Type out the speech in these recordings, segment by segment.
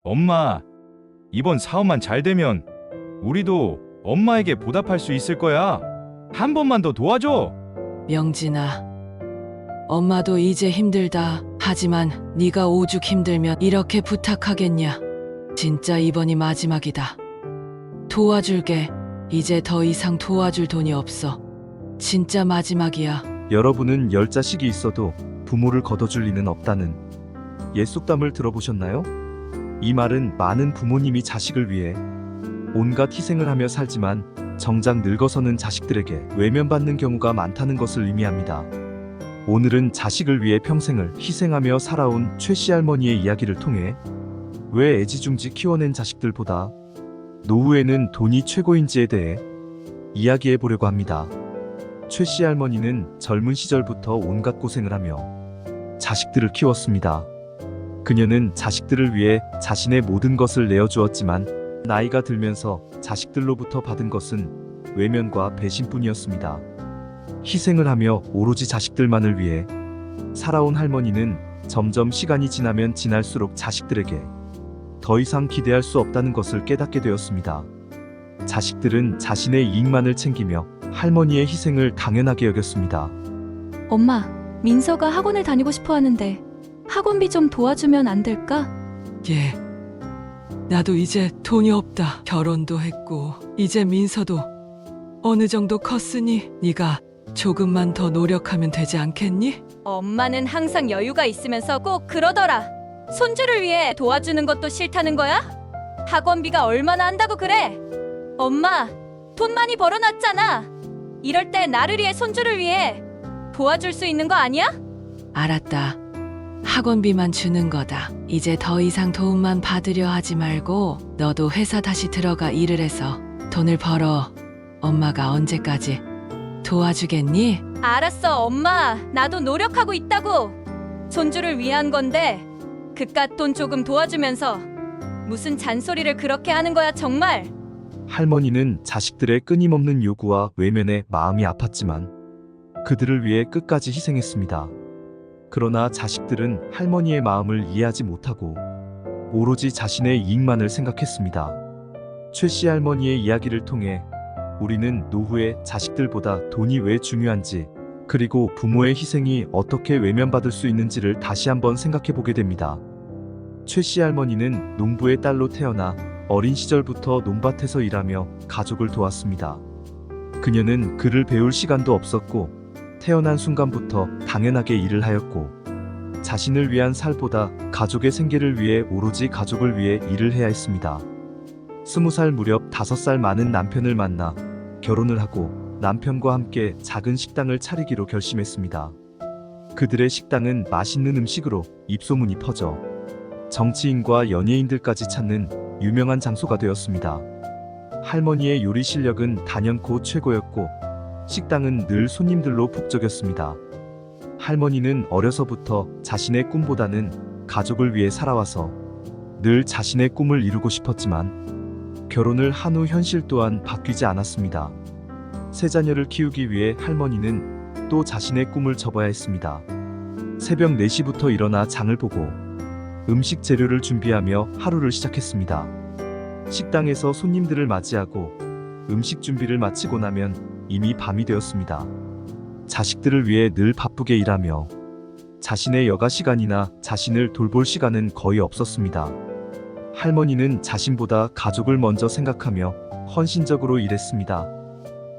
엄마, 이번 사업만 잘 되면 우리도 엄마에게 보답할 수 있을 거야. 한 번만 더 도와줘. 명진아, 엄마도 이제 힘들다. 하지만 네가 오죽 힘들면 이렇게 부탁하겠냐. 진짜 이번이 마지막이다. 도와줄게. 이제 더 이상 도와줄 돈이 없어. 진짜 마지막이야. 여러분은 10자식이 있어도 부모를 거둬줄 리는 없다는 옛 속담을 들어보셨나요? 이 말은 많은 부모님이 자식을 위해 온갖 희생을 하며 살지만 정작 늙어서는 자식들에게 외면받는 경우가 많다는 것을 의미합니다. 오늘은 자식을 위해 평생을 희생하며 살아온 최씨 할머니의 이야기를 통해 왜 애지중지 키워낸 자식들보다 노후에는 돈이 최고인지에 대해 이야기해 보려고 합니다. 최씨 할머니는 젊은 시절부터 온갖 고생을 하며 자식들을 키웠습니다. 그녀는 자식들을 위해 자신의 모든 것을 내어주었지만 나이가 들면서 자식들로부터 받은 것은 외면과 배신뿐이었습니다. 희생을 하며 오로지 자식들만을 위해 살아온 할머니는 점점 시간이 지나면 지날수록 자식들에게 더 이상 기대할 수 없다는 것을 깨닫게 되었습니다. 자식들은 자신의 이익만을 챙기며 할머니의 희생을 당연하게 여겼습니다. 엄마, 민서가 학원을 다니고 싶어 하는데 학원비 좀 도와주면 안 될까? 예. 나도 이제 돈이 없다. 결혼도 했고 이제 민서도 어느 정도 컸으니 네가 조금만 더 노력하면 되지 않겠니? 엄마는 항상 여유가 있으면서 꼭 그러더라. 손주를 위해 도와주는 것도 싫다는 거야? 학원비가 얼마나 한다고 그래? 엄마, 돈 많이 벌어놨잖아. 이럴 때 나를 위해 손주를 위해 도와줄 수 있는 거 아니야? 알았다. 학원비만 주는 거다. 이제 더 이상 도움만 받으려 하지 말고 너도 회사 다시 들어가 일을 해서 돈을 벌어. 엄마가 언제까지 도와주겠니? 알았어, 엄마. 나도 노력하고 있다고. 손주를 위한 건데 그깟 돈 조금 도와주면서 무슨 잔소리를 그렇게 하는 거야 정말. 할머니는 자식들의 끊임없는 요구와 외면에 마음이 아팠지만 그들을 위해 끝까지 희생했습니다. 그러나 자식들은 할머니의 마음을 이해하지 못하고 오로지 자신의 이익만을 생각했습니다. 최씨 할머니의 이야기를 통해 우리는 노후에 자식들보다 돈이 왜 중요한지, 그리고 부모의 희생이 어떻게 외면받을 수 있는지를 다시 한번 생각해 보게 됩니다. 최씨 할머니는 농부의 딸로 태어나 어린 시절부터 논밭에서 일하며 가족을 도왔습니다. 그녀는 글을 배울 시간도 없었고 태어난 순간부터 당연하게 일을 하였고 자신을 위한 살보다 가족의 생계를 위해 오로지 가족을 위해 일을 해야 했습니다. 20살 무렵 5살 많은 남편을 만나 결혼을 하고 남편과 함께 작은 식당을 차리기로 결심했습니다. 그들의 식당은 맛있는 음식으로 입소문이 퍼져 정치인과 연예인들까지 찾는 유명한 장소가 되었습니다. 할머니의 요리 실력은 단연코 최고였고 식당은 늘 손님들로 북적였습니다. 할머니는 어려서부터 자신의 꿈보다는 가족을 위해 살아와서 늘 자신의 꿈을 이루고 싶었지만 결혼을 한 후 현실 또한 바뀌지 않았습니다. 세 자녀를 키우기 위해 할머니는 또 자신의 꿈을 접어야 했습니다. 새벽 4시부터 일어나 장을 보고 음식 재료를 준비하며 하루를 시작했습니다. 식당에서 손님들을 맞이하고 음식 준비를 마치고 나면 이미 밤이 되었습니다. 자식들을 위해 늘 바쁘게 일하며 자신의 여가 시간이나 자신을 돌볼 시간은 거의 없었습니다. 할머니는 자신보다 가족을 먼저 생각하며 헌신적으로 일했습니다.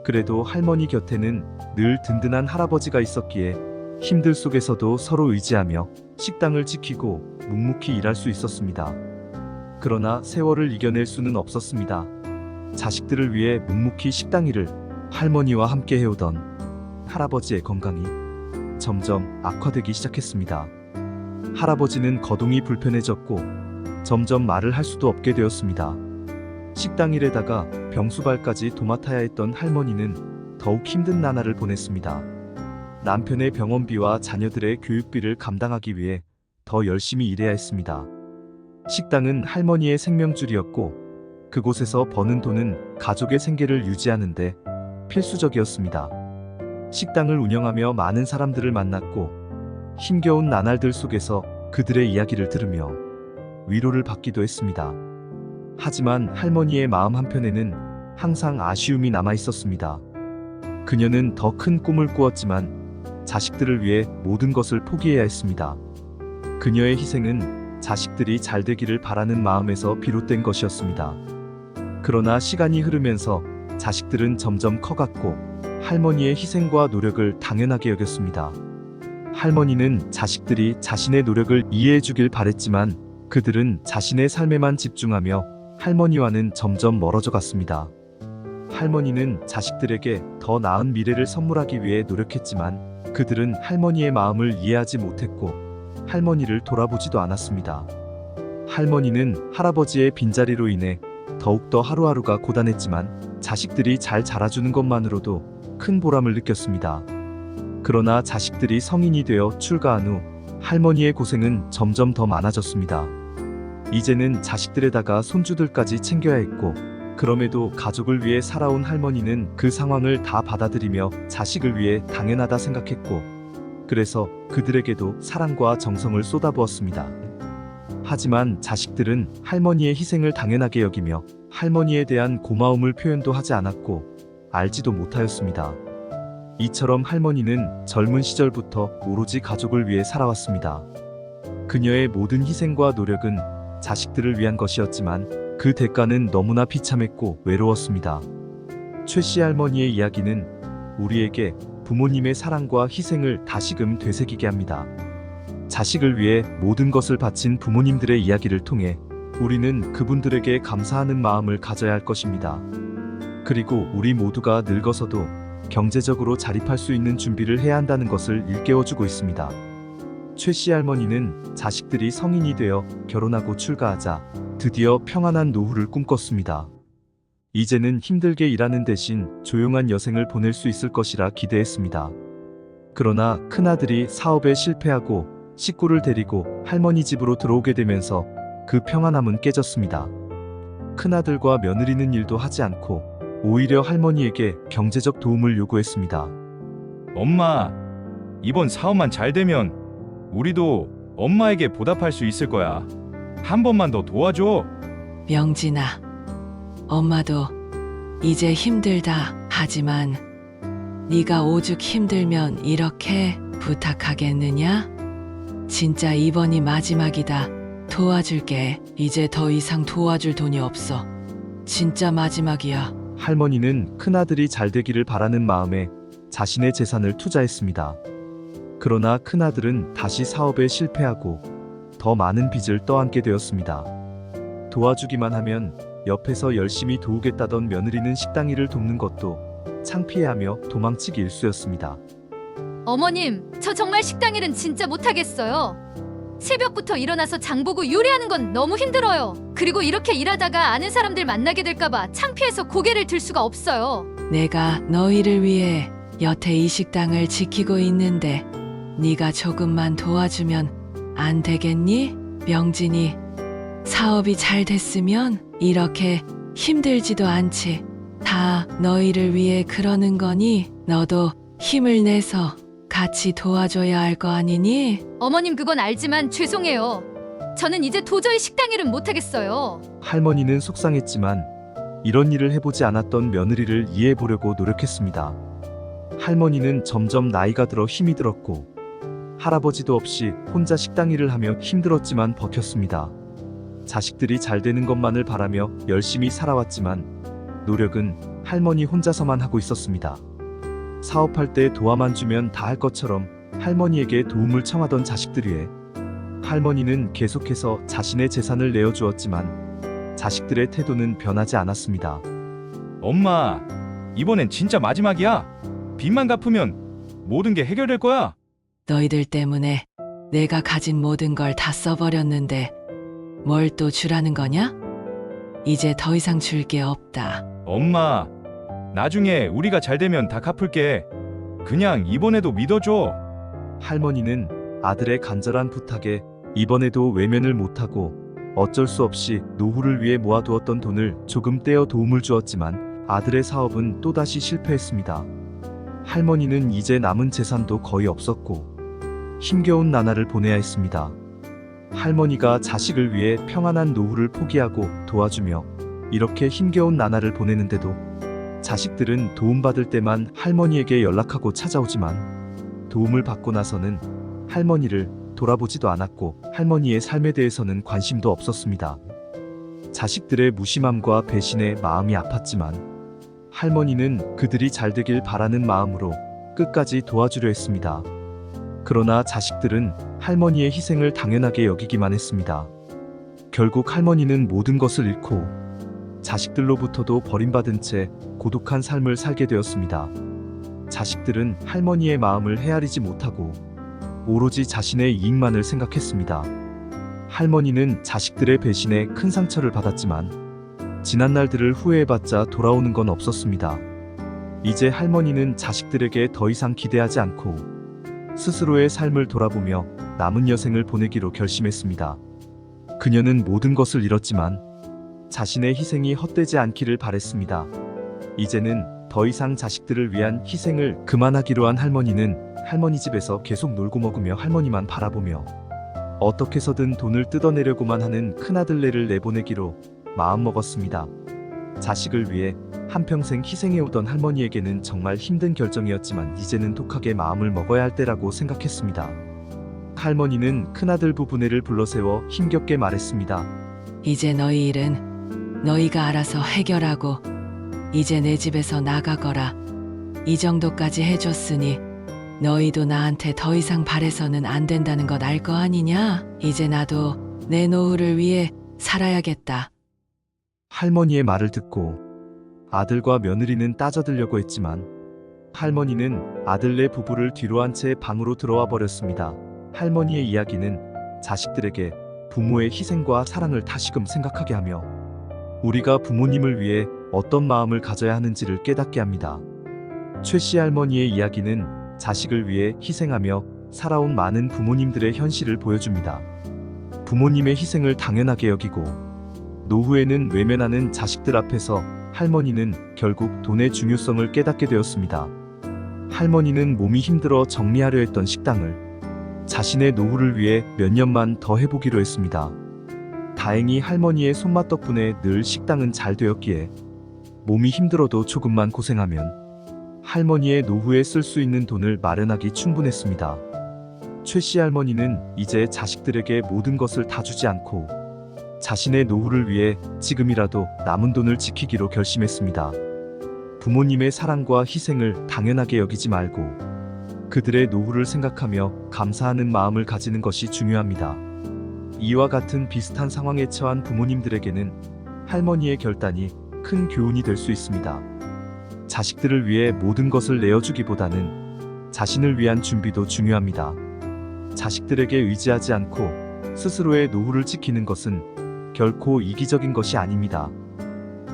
그래도 할머니 곁에는 늘 든든한 할아버지가 있었기에 힘들 속에서도 서로 의지하며 식당을 지키고 묵묵히 일할 수 있었습니다. 그러나 세월을 이겨낼 수는 없었습니다. 자식들을 위해 묵묵히 식당 일을 할머니와 함께 해오던 할아버지의 건강이 점점 악화되기 시작했습니다. 할아버지는 거동이 불편해졌고 점점 말을 할 수도 없게 되었습니다. 식당 일에다가 병수발까지 도맡아야 했던 할머니는 더욱 힘든 나날을 보냈습니다. 남편의 병원비와 자녀들의 교육비를 감당하기 위해 더 열심히 일해야 했습니다. 식당은 할머니의 생명줄이었고 그곳에서 버는 돈은 가족의 생계를 유지하는데 필수적이었습니다. 식당을 운영하며 많은 사람들을 만났고 힘겨운 나날들 속에서 그들의 이야기를 들으며 위로를 받기도 했습니다. 하지만 할머니의 마음 한편에는 항상 아쉬움이 남아 있었습니다. 그녀는 더 큰 꿈을 꾸었지만 자식들을 위해 모든 것을 포기해야 했습니다. 그녀의 희생은 자식들이 잘 되기를 바라는 마음에서 비롯된 것이었습니다. 그러나 시간이 흐르면서 자식들은 점점 커갔고 할머니의 희생과 노력을 당연하게 여겼습니다. 할머니는 자식들이 자신의 노력을 이해해 주길 바랬지만 그들은 자신의 삶에만 집중하며 할머니와는 점점 멀어져 갔습니다. 할머니는 자식들에게 더 나은 미래를 선물하기 위해 노력했지만 그들은 할머니의 마음을 이해하지 못했고 할머니를 돌아보지도 않았습니다. 할머니는 할아버지의 빈자리로 인해 더욱더 하루하루가 고단했지만 자식들이 잘 자라주는 것만으로도 큰 보람을 느꼈습니다. 그러나 자식들이 성인이 되어 출가한 후 할머니의 고생은 점점 더 많아졌습니다. 이제는 자식들에다가 손주들까지 챙겨야 했고 그럼에도 가족을 위해 살아온 할머니는 그 상황을 다 받아들이며 자식을 위해 당연하다 생각했고 그래서 그들에게도 사랑과 정성을 쏟아부었습니다. 하지만 자식들은 할머니의 희생을 당연하게 여기며 할머니에 대한 고마움을 표현도 하지 않았고 알지도 못하였습니다. 이처럼 할머니는 젊은 시절부터 오로지 가족을 위해 살아왔습니다. 그녀의 모든 희생과 노력은 자식들을 위한 것이었지만 그 대가는 너무나 비참했고 외로웠습니다. 최씨 할머니의 이야기는 우리에게 부모님의 사랑과 희생을 다시금 되새기게 합니다. 자식을 위해 모든 것을 바친 부모님들의 이야기를 통해 우리는 그분들에게 감사하는 마음을 가져야 할 것입니다. 그리고 우리 모두가 늙어서도 경제적으로 자립할 수 있는 준비를 해야 한다는 것을 일깨워주고 있습니다. 최씨 할머니는 자식들이 성인이 되어 결혼하고 출가하자 드디어 평안한 노후를 꿈꿨습니다. 이제는 힘들게 일하는 대신 조용한 여생을 보낼 수 있을 것이라 기대했습니다. 그러나 큰아들이 사업에 실패하고 식구를 데리고 할머니 집으로 들어오게 되면서 그 평안함은 깨졌습니다. 큰아들과 며느리는 일도 하지 않고 오히려 할머니에게 경제적 도움을 요구했습니다. 엄마, 이번 사업만 잘 되면 우리도 엄마에게 보답할 수 있을 거야. 한 번만 더 도와줘. 명진아, 엄마도 이제 힘들다 하지만 네가 오죽 힘들면 이렇게 부탁하겠느냐? 진짜 이번이 마지막이다. 도와줄게. 이제 더 이상 도와줄 돈이 없어. 진짜 마지막이야. 할머니는 큰아들이 잘 되기를 바라는 마음에 자신의 재산을 투자했습니다. 그러나 큰아들은 다시 사업에 실패하고 더 많은 빚을 떠안게 되었습니다. 도와주기만 하면 옆에서 열심히 도우겠다던 며느리는 식당 일을 돕는 것도 창피해하며 도망치기 일쑤였습니다. 어머님, 저 정말 식당 일은 진짜 못하겠어요. 새벽부터 일어나서 장보고 요리하는 건 너무 힘들어요. 그리고 이렇게 일하다가 아는 사람들 만나게 될까봐 창피해서 고개를 들 수가 없어요. 내가 너희를 위해 여태 이 식당을 지키고 있는데 네가 조금만 도와주면 안 되겠니? 명진이 사업이 잘 됐으면 이렇게 힘들지도 않지. 다 너희를 위해 그러는 거니 너도 힘을 내서 같이 도와줘야 할 거 아니니? 어머님, 그건 알지만 죄송해요. 저는 이제 도저히 식당 일은 못하겠어요. 할머니는 속상했지만 이런 일을 해보지 않았던 며느리를 이해해보려고 노력했습니다. 할머니는 점점 나이가 들어 힘이 들었고 할아버지도 없이 혼자 식당 일을 하며 힘들었지만 버텼습니다. 자식들이 잘 되는 것만을 바라며 열심히 살아왔지만 노력은 할머니 혼자서만 하고 있었습니다. 사업할 때 도와만 주면 다 할 것처럼 할머니에게 도움을 청하던 자식들 위해 할머니는 계속해서 자신의 재산을 내어주었지만 자식들의 태도는 변하지 않았습니다. 엄마, 이번엔 진짜 마지막이야. 빚만 갚으면 모든 게 해결될 거야. 너희들 때문에 내가 가진 모든 걸 다 써버렸는데 뭘 또 주라는 거냐? 이제 더 이상 줄 게 없다. 엄마, 나중에 우리가 잘 되면 다 갚을게. 그냥 이번에도 믿어줘. 할머니는 아들의 간절한 부탁에 이번에도 외면을 못하고 어쩔 수 없이 노후를 위해 모아두었던 돈을 조금 떼어 도움을 주었지만 아들의 사업은 또다시 실패했습니다. 할머니는 이제 남은 재산도 거의 없었고 힘겨운 나날을 보내야 했습니다. 할머니가 자식을 위해 평안한 노후를 포기하고 도와주며 이렇게 힘겨운 나날을 보내는데도 자식들은 도움받을 때만 할머니에게 연락하고 찾아오지만 도움을 받고 나서는 할머니를 돌아보지도 않았고 할머니의 삶에 대해서는 관심도 없었습니다. 자식들의 무심함과 배신에 마음이 아팠지만 할머니는 그들이 잘 되길 바라는 마음으로 끝까지 도와주려 했습니다. 그러나 자식들은 할머니의 희생을 당연하게 여기기만 했습니다. 결국 할머니는 모든 것을 잃고 자식들로부터도 버림받은 채 고독한 삶을 살게 되었습니다. 자식들은 할머니의 마음을 헤아리지 못하고 오로지 자신의 이익만을 생각했습니다. 할머니는 자식들의 배신에 큰 상처를 받았지만 지난 날들을 후회해봤자 돌아오는 건 없었습니다. 이제 할머니는 자식들에게 더 이상 기대하지 않고 스스로의 삶을 돌아보며 남은 여생을 보내기로 결심했습니다. 그녀는 모든 것을 잃었지만 자신의 희생이 헛되지 않기를 바랬습니다. 이제는 더 이상 자식들을 위한 희생을 그만하기로 한 할머니는 할머니 집에서 계속 놀고 먹으며 할머니만 바라보며 어떻게 해서든 돈을 뜯어내려고만 하는 큰아들네를 내보내기로 마음먹었습니다. 자식을 위해 한평생 희생해오던 할머니에게는 정말 힘든 결정이었지만 이제는 독하게 마음을 먹어야 할 때라고 생각했습니다. 할머니는 큰아들 부부네를 불러세워 힘겹게 말했습니다. 이제 너희 일은 너희가 알아서 해결하고 이제 내 집에서 나가거라. 이 정도까지 해줬으니 너희도 나한테 더 이상 바래서는 안 된다는 것 알 거 아니냐? 이제 나도 내 노후를 위해 살아야겠다. 할머니의 말을 듣고 아들과 며느리는 따져들려고 했지만 할머니는 아들네 부부를 뒤로 한 채 방으로 들어와 버렸습니다. 할머니의 이야기는 자식들에게 부모의 희생과 사랑을 다시금 생각하게 하며 우리가 부모님을 위해 어떤 마음을 가져야 하는지를 깨닫게 합니다. 최씨 할머니의 이야기는 자식을 위해 희생하며 살아온 많은 부모님들의 현실을 보여줍니다. 부모님의 희생을 당연하게 여기고 노후에는 외면하는 자식들 앞에서 할머니는 결국 돈의 중요성을 깨닫게 되었습니다. 할머니는 몸이 힘들어 정리하려 했던 식당을 자신의 노후를 위해 몇 년만 더 해보기로 했습니다. 다행히 할머니의 손맛 덕분에 늘 식당은 잘 되었기에 몸이 힘들어도 조금만 고생하면 할머니의 노후에 쓸 수 있는 돈을 마련하기 충분했습니다. 최씨 할머니는 이제 자식들에게 모든 것을 다 주지 않고 자신의 노후를 위해 지금이라도 남은 돈을 지키기로 결심했습니다. 부모님의 사랑과 희생을 당연하게 여기지 말고 그들의 노후를 생각하며 감사하는 마음을 가지는 것이 중요합니다. 이와 같은 비슷한 상황에 처한 부모님들에게는 할머니의 결단이 큰 교훈이 될 수 있습니다. 자식들을 위해 모든 것을 내어주기보다는 자신을 위한 준비도 중요합니다. 자식들에게 의지하지 않고 스스로의 노후를 지키는 것은 결코 이기적인 것이 아닙니다.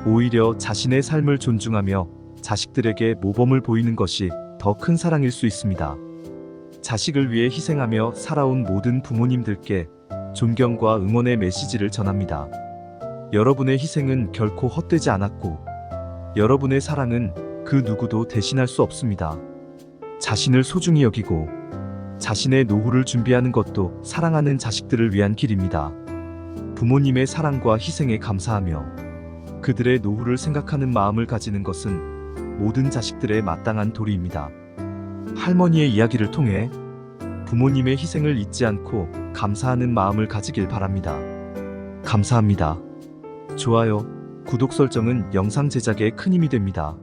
오히려 자신의 삶을 존중하며 자식들에게 모범을 보이는 것이 더 큰 사랑일 수 있습니다. 자식을 위해 희생하며 살아온 모든 부모님들께 존경과 응원의 메시지를 전합니다. 여러분의 희생은 결코 헛되지 않았고 여러분의 사랑은 그 누구도 대신할 수 없습니다. 자신을 소중히 여기고 자신의 노후를 준비하는 것도 사랑하는 자식들을 위한 길입니다. 부모님의 사랑과 희생에 감사하며 그들의 노후를 생각하는 마음을 가지는 것은 모든 자식들의 마땅한 도리입니다. 할머니의 이야기를 통해 부모님의 희생을 잊지 않고 감사하는 마음을 가지길 바랍니다. 감사합니다. 좋아요, 구독 설정은 영상 제작에 큰 힘이 됩니다.